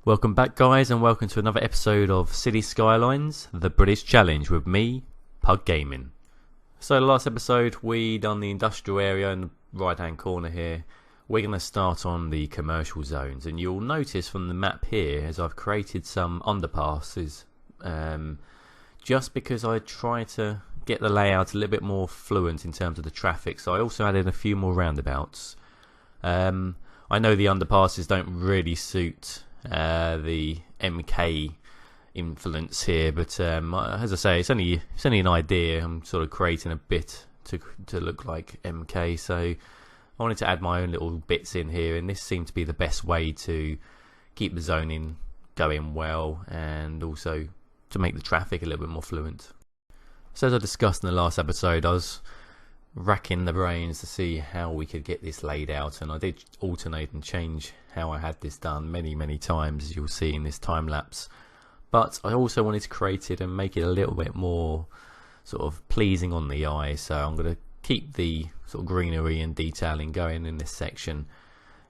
Welcome back, guys, and welcome to another episode of City Skylines, the British Challenge with me, Pug Gaming. So the last episode we done the industrial area in the right hand corner here. We're going to start on the commercial zones, and you'll notice from the map here as I've created some underpasses just because I try to get the layout a little bit more fluent in terms of the traffic. So I also added a few more roundabouts. I know the underpasses don't really suit the MK influence here, but as I say, it's only an idea. I'm sort of creating a bit to look like MK, so I wanted to add my own little bits in here, and this seemed to be the best way to keep the zoning going well and also to make the traffic a little bit more fluent. So as I discussed in the last episode, I was racking the brains to see how we could get this laid out, and I did alternate and change how I had this done many times, as you'll see in this time lapse. But I also wanted to create it and make it a little bit more sort of pleasing on the eye, so I'm going to keep the sort of greenery and detailing going in this section.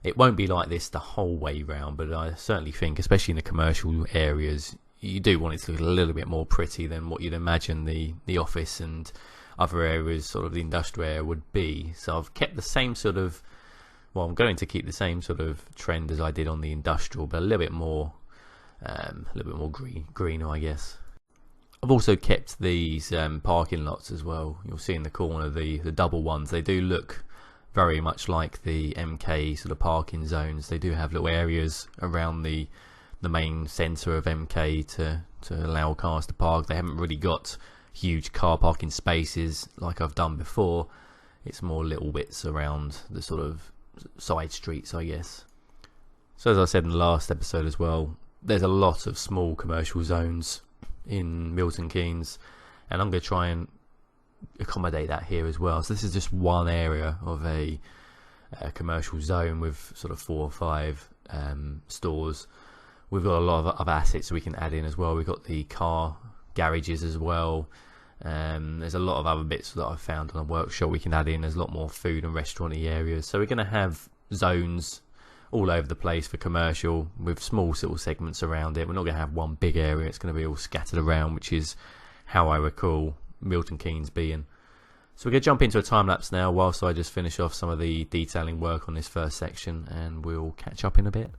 It won't be like this the whole way round, but I certainly think, especially in the commercial areas, you do want it to look a little bit more pretty than what you'd imagine the office and other areas, sort of the industrial area, would be. So I've kept the same sort of, I'm going to keep the same sort of trend as I did on the industrial, but a little bit more greener, I guess. I've also kept these parking lots as well. You'll see in the corner the double ones. They do look very much like the MK sort of parking zones. They do have little areas around the main centre of MK to allow cars to park. They haven't really got huge car parking spaces like I've done before. It's more little bits around the sort of side streets, I guess. So as I said in the last episode as well, there's a lot of small commercial zones in Milton Keynes, and I'm going to try and accommodate that here as well. So this is just one area of a commercial zone with sort of 4 or 5 stores. We've got a lot of other assets we can add in as well. We've got the car garages as well. There's a lot of other bits that I've found on a workshop we can add in. There's a lot more food and restaurant-y areas. So we're going to have zones all over the place for commercial with small little segments around it. We're not going to have one big area. It's going to be all scattered around, which is how I recall Milton Keynes being. So we're going to jump into a time-lapse now whilst I just finish off some of the detailing work on this first section, and we'll catch up in a bit.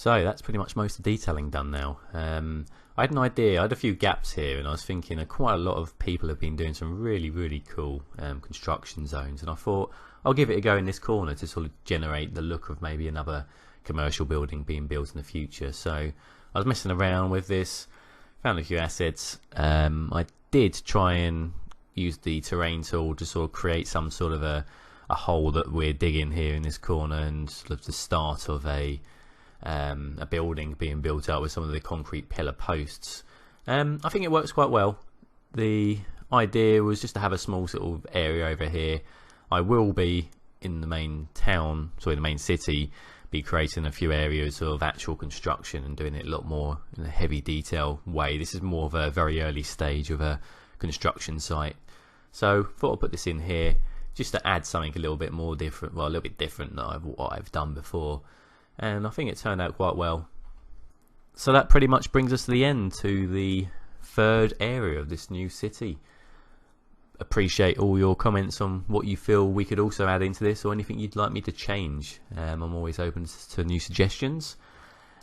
So that's pretty much most of the detailing done now. I had an idea, I had a few gaps here, and I was thinking that quite a lot of people have been doing some really cool construction zones, and I thought I'll give it a go in this corner to sort of generate the look of maybe another commercial building being built in the future. So I was messing around with this, found a few assets. I did try and use the terrain tool to sort of create some sort of a hole that we're digging here in this corner, and sort of the start of a building being built up with some of the concrete pillar posts. I think it works quite well. The idea was just to have a small sort of area over here. I will be in the main town, sorry, the main city, be creating a few areas of actual construction and doing it a lot more in a heavy detail way. This is more of a very early stage of a construction site, so thought I'd put this in here just to add something a little bit more different, well, a little bit different than what I've done before, and I think it turned out quite well. So that pretty much brings us to the end, to the third area of this new city. Appreciate all your comments on what you feel we could also add into this, or anything you'd like me to change. I'm always open to new suggestions.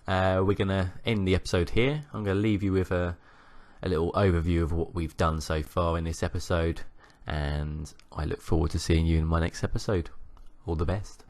We're going to end the episode here. I'm going to leave you with a little overview of what we've done so far in this episode, and I look forward to seeing you in my next episode. All the best.